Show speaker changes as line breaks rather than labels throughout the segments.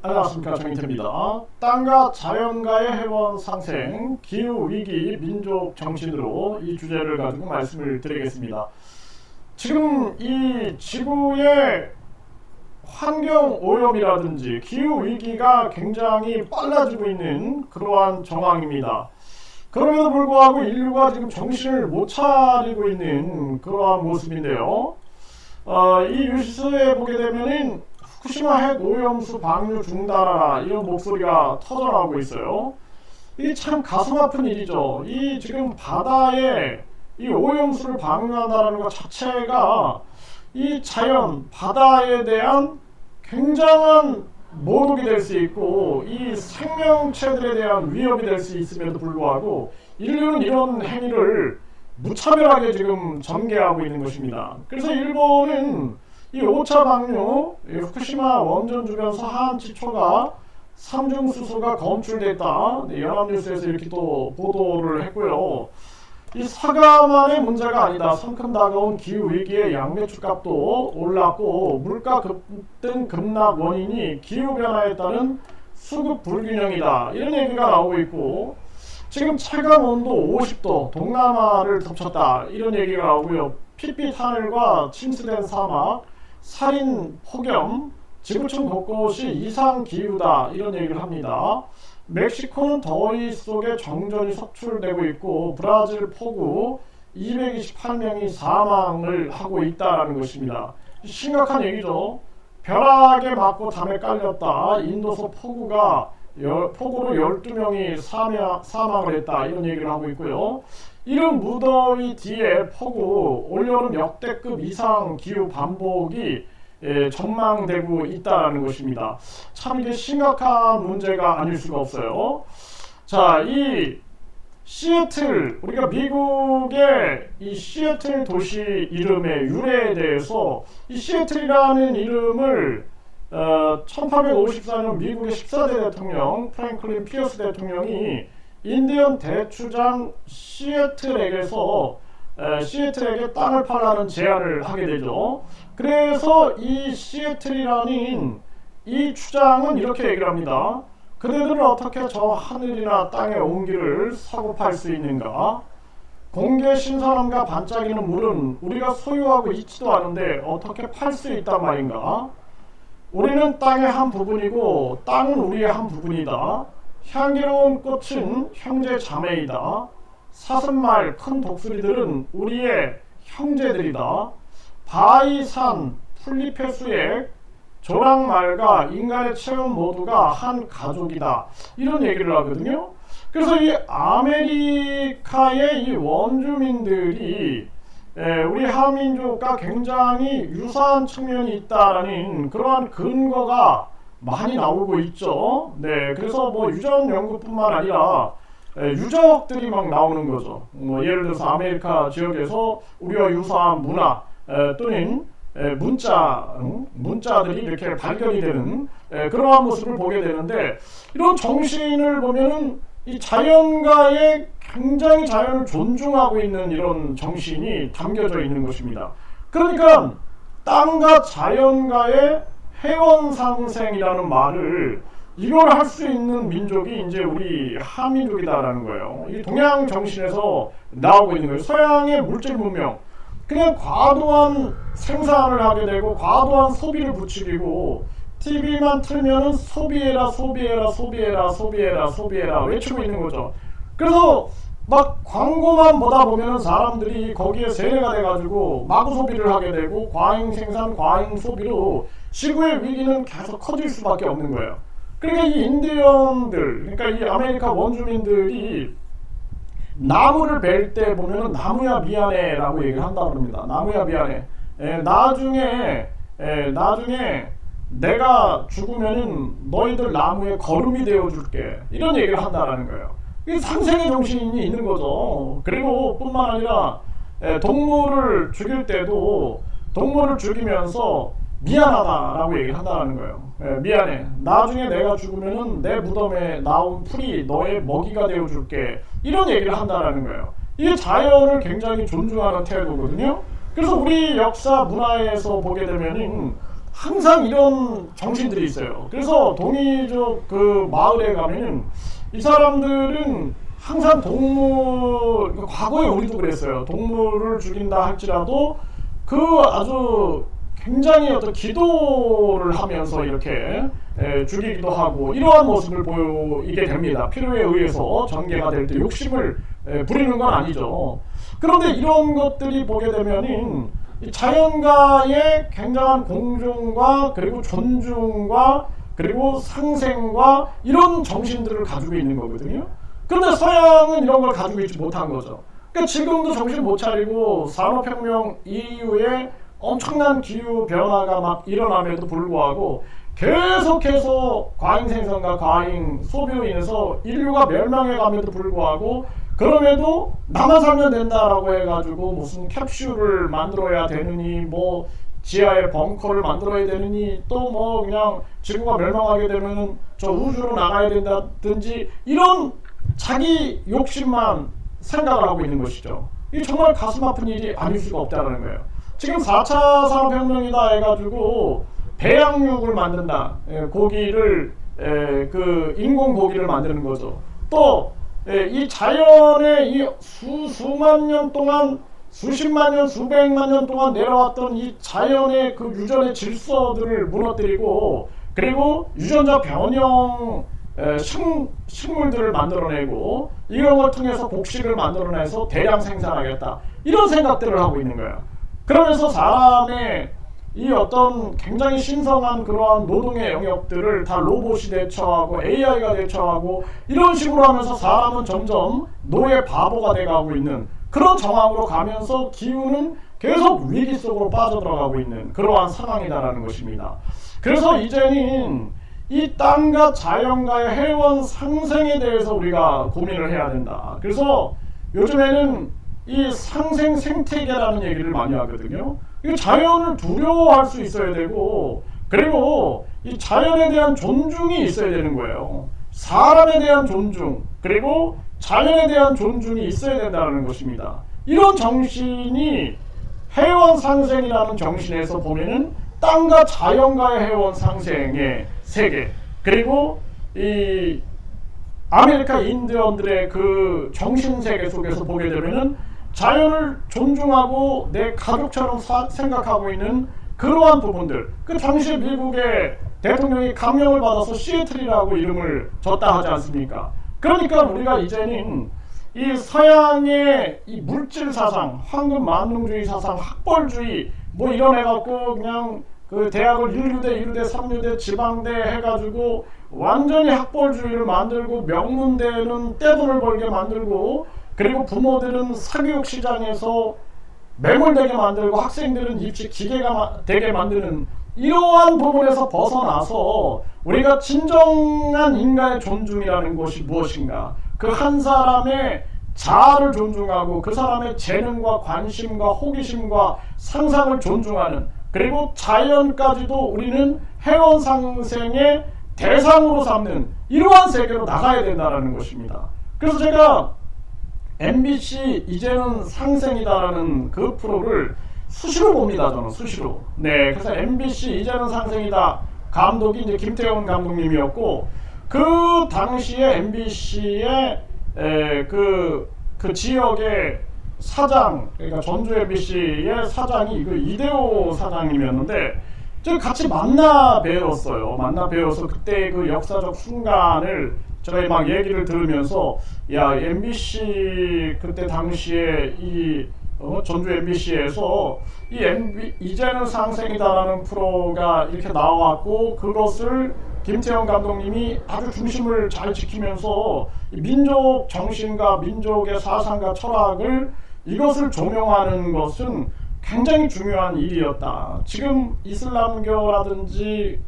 안녕하십니까, 정인태입니다. 땅과 자연과의 해원 상생, 기후위기, 민족 정신으로 이 주제를 가지고 말씀을 드리겠습니다. 지금 이 지구의 환경오염이라든지 기후위기가 굉장히 빨라지고 있는 그러한 정황입니다. 그럼에도 불구하고 인류가 지금 정신을 못 차리고 있는 그러한 모습인데요. 이 뉴스에 보게 되면은 후쿠시마 핵 오염수 방류 중단하라 이런 목소리가 터져나오고 있어요. 이게 참 가슴 아픈 일이죠. 이 지금 바다에 이 오염수를 방류한다는 것 자체가 이 자연 바다에 대한 굉장한 모독이 될 수 있고 이 생명체들에 대한 위협이 될 수 있음에도 불구하고 인류는 이런 행위를 무차별하게 지금 전개하고 있는 것입니다. 그래서 일본은 이 5차 방류, 후쿠시마 원전 주변에서 하한치초가 삼중수소가 검출됐다. 연합뉴스에서 이렇게 또 보도를 했고요. 이 사과만의 문제가 아니다. 성큼 다가온 기후위기에 양배추값도 올랐고 물가 급등 급락 원인이 기후변화에 따른 수급 불균형이다. 이런 얘기가 나오고 있고 지금 체감온도 50도 동남아를 덮쳤다. 이런 얘기가 나오고요. 핏빛 하늘과 침수된 사막, 살인 폭염, 지구촌 곳곳이 이상기후다. 이런 얘기를 합니다. 멕시코는 더위 속에 정전이 속출되고 있고 브라질 폭우 228명이 사망을 하고 있다는 것입니다. 심각한 얘기죠. 벼락에 맞고 담에 깔렸다. 인도서 폭우로 12명이 사망을 했다. 이런 얘기를 하고 있고요. 이런 무더위 뒤에 폭우, 올여름 역대급 이상 기후 반복이 전망되고 있다는 것입니다. 참 이게 심각한 문제가 아닐 수가 없어요. 자, 이 시애틀, 우리가 미국의 이 시애틀 도시 이름의 유래에 대해서 이 시애틀이라는 이름을 1854년 미국의 14대 대통령 프랭클린 피어스 대통령이 인디언 대추장 시애틀에게 땅을 팔라는 제안을 하게 되죠. 그래서 이 시애틀이라는 이 추장은 이렇게 얘기를 합니다. 그대들은 어떻게 저 하늘이나 땅의 온기를 사고 팔 수 있는가? 공기의 신선함과 반짝이는 물은 우리가 소유하고 있지도 않은데 어떻게 팔 수 있단 말인가? 우리는 땅의 한 부분이고 땅은 우리의 한 부분이다. 향기로운 꽃은 형제 자매이다. 사슴말 큰 독수리들은 우리의 형제들이다. 바위, 산, 풀잎의 수액, 조랑말과 인간의 체험 모두가 한 가족이다. 이런 얘기를 하거든요. 그래서 이 아메리카의 이 원주민들이 우리 한민족과 굉장히 유사한 측면이 있다라는 그러한 근거가 많이 나오고 있죠. 네, 그래서 뭐 유전 연구뿐만 아니라 유적들이 막 나오는 거죠. 예를 들어서 아메리카 지역에서 우리와 유사한 문화 또는 문자들이 이렇게 발견이 되는 그러한 모습을 보게 되는데 이런 정신을 보면은 이 자연과의 굉장히 자연을 존중하고 있는 이런 정신이 담겨져 있는 것입니다. 그러니까 땅과 자연과의 해원상생이라는 말을 이걸 할 수 있는 민족이 이제 우리 한민족이다라는 거예요. 이 동양 정신에서 나오고 있는 거예요. 서양의 물질 문명, 그냥 과도한 생산을 하게 되고 과도한 소비를 부추기고 TV만 틀면은 소비해라 외치고 있는 거죠. 그래서 막 광고만 보다 보면은 사람들이 거기에 세뇌가 돼가지고 마구 소비를 하게 되고 과잉 생산, 과잉 소비로 지구의 위기는 계속 커질 수밖에 없는 거예요. 그러니까 이 인디언들, 그러니까 이 아메리카 원주민들이 나무를 벨 때 보면은 나무야 미안해 라고 얘기를 한다고 합니다. 나무야 미안해. 나중에 내가 죽으면은 너희들 나무에 거름이 되어줄게. 이런 얘기를 한다라는 거예요. 이게 상생의 정신이 있는 거죠. 그리고 뿐만 아니라 동물을 죽일 때도 동물을 죽이면서 미안하다라고 얘기를 한다는 거예요. 미안해. 나중에 내가 죽으면은 내 무덤에 나온 풀이 너의 먹이가 되어줄게. 이런 얘기를 한다는 거예요. 이게 자연을 굉장히 존중하는 태도거든요. 그래서 우리 역사 문화에서 보게 되면은 항상 이런 정신들이 있어요. 그래서 동이족 그 마을에 가면은 이 사람들은 항상 동물, 과거에 우리도 그랬어요. 동물을 죽인다 할지라도 그 아주 굉장히 어떤 기도를 하면서 이렇게 죽이기도 하고 이러한 모습을 보이게 됩니다. 필요에 의해서 전개가 될 때 욕심을 부리는 건 아니죠. 그런데 이런 것들이 보게 되면은 자연과의 굉장한 공존과 그리고 존중과 그리고 상생과 이런 정신들을 가지고 있는 거거든요. 그런데 서양은 이런 걸 가지고 있지 못한 거죠. 그러니까 지금도 정신 못 차리고 산업혁명 이후에 엄청난 기후 변화가 막 일어남에도 불구하고 계속해서 과잉 생산과 과잉 소비로 인해서 인류가 멸망해 감에도 불구하고 그럼에도 나만 살면 된다라고 해가지고 무슨 캡슐을 만들어야 되느니 뭐 지하에 벙커를 만들어야 되느니 또 뭐 그냥 지구가 멸망하게 되면 저 우주로 나가야 된다든지 이런 자기 욕심만 생각을 하고 있는 것이죠. 이게 정말 가슴 아픈 일이 아닐 수가 없다는 거예요. 지금 4차 산업혁명이다 해가지고 배양육을 만든다. 고기를 그 인공 고기를 만드는 거죠. 또 이 자연의 이 수만 년 동안 수십만 년, 수백만 년 동안 내려왔던 이 자연의 그 유전의 질서들을 무너뜨리고 그리고 유전자 변형 식물들을 만들어내고 이런 걸 통해서 곡식을 만들어내서 대량 생산하겠다. 이런 생각들을 하고 있는 거예요. 그러면서 사람의 이 어떤 굉장히 신성한 그러한 노동의 영역들을 다 로봇이 대처하고 AI가 대처하고 이런 식으로 하면서 사람은 점점 노예 바보가 돼가고 있는 그런 정황으로 가면서 기후는 계속 위기 속으로 빠져들어가고 있는 그러한 상황이다라는 것입니다. 그래서 이제는 이 땅과 자연과의 해원 상생에 대해서 우리가 고민을 해야 된다. 그래서 요즘에는 이 상생 생태계라는 얘기를 많이 하거든요. 이 자연을 두려워할 수 있어야 되고 그리고 이 자연에 대한 존중이 있어야 되는 거예요. 사람에 대한 존중 그리고 자연에 대한 존중이 있어야 된다는 것입니다. 이런 정신이 해원 상생이라는 정신에서 보면은 땅과 자연과의 해원 상생의 세계 그리고 이 아메리카 인디언들의 그 정신세계 속에서 보게 되면은 자연을 존중하고 내 가족처럼 생각하고 있는 그러한 부분들. 그 당시에 미국의 대통령이 감명을 받아서 시애틀이라고 이름을 줬다 하지 않습니까? 그러니까 우리가 이제는 이 서양의 이 물질 사상, 황금 만능주의 사상, 학벌주의 뭐 이런 해갖고 그냥 그 대학을 1류대, 2류대, 3류대, 지방대 해가지고 완전히 학벌주의를 만들고 명문대는 떼돈을 벌게 만들고 그리고 부모들은 사교육 시장에서 매몰되게 만들고 학생들은 입시 기계가 되게 만드는 이러한 부분에서 벗어나서 우리가 진정한 인간의 존중이라는 것이 무엇인가 그 한 사람의 자아를 존중하고 그 사람의 재능과 관심과 호기심과 상상을 존중하는 그리고 자연까지도 우리는 해원 상생의 대상으로 삼는 이러한 세계로 나가야 된다는 것입니다. 그래서 제가 MBC 이제는 상생이다라는 그 프로를 수시로 봅니다. 저는 수시로. 네, 그래서 MBC 이제는 상생이다 감독이 이제 김태훈 감독님이었고 그 당시에 MBC의 그 지역의 사장, 그러니까 전주 MBC의 사장이 그 이대호 사장님이었는데 제가 같이 만나 뵈었어요. 만나 뵈어서 그때 그 역사적 순간을 제가 막 얘기를 들으면서 야 MBC 그때 당시에 이 전주 MBC에서 이 이제는 상생이다라는 프로가 이렇게 나왔고 그것을 김태형 감독님이 아주 중심을 잘 지키면서 민족 정신과 민족의 사상과 철학을 이것을 조명하는 것은 굉장히 중요한 일이었다. 지금 이슬람교라든지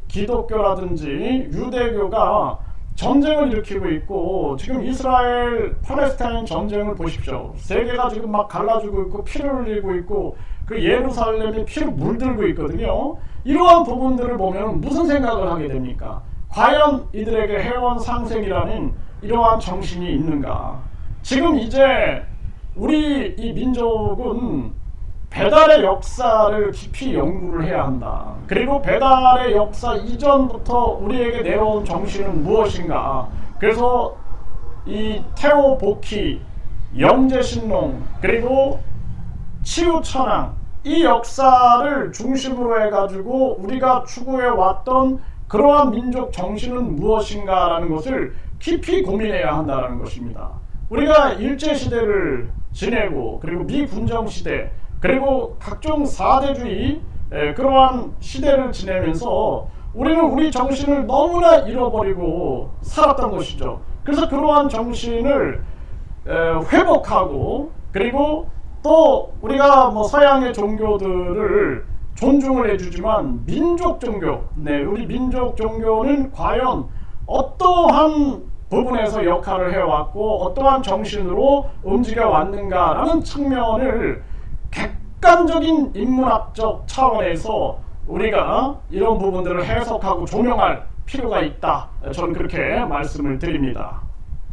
기독교라든지 유대교가 전쟁을 일으키고 있고 지금 이스라엘 팔레스타인 전쟁을 보십시오. 세계가 지금 막 갈라지고 있고 피를 흘리고 있고 그 예루살렘이 피로 물들고 있거든요. 이러한 부분들을 보면 무슨 생각을 하게 됩니까? 과연 이들에게 해원 상생이라는 이러한 정신이 있는가? 지금 이제 우리 이 민족은 배달의 역사를 깊이 연구를 해야 한다. 그리고 배달의 역사 이전부터 우리에게 내려온 정신은 무엇인가. 그래서 이 태오복희, 영재신농, 그리고 치유천황, 이 역사를 중심으로 해가지고 우리가 추구해 왔던 그러한 민족 정신은 무엇인가라는 것을 깊이 고민해야 한다는 것입니다. 우리가 일제시대를 지내고, 그리고 미군정시대, 그리고 각종 사대주의 그러한 시대를 지내면서 우리는 우리 정신을 너무나 잃어버리고 살았던 것이죠. 그래서 그러한 정신을 회복하고, 그리고 또 우리가 뭐 서양의 종교들을 존중을 해주지만 민족 종교, 우리 민족 종교는 과연 어떠한 부분에서 역할을 해왔고 어떠한 정신으로 움직여 왔는가라는 측면을 객관적인 인문학적 차원에서 우리가 이런 부분들을 해석하고 조명할 필요가 있다. 저는 그렇게 말씀을 드립니다.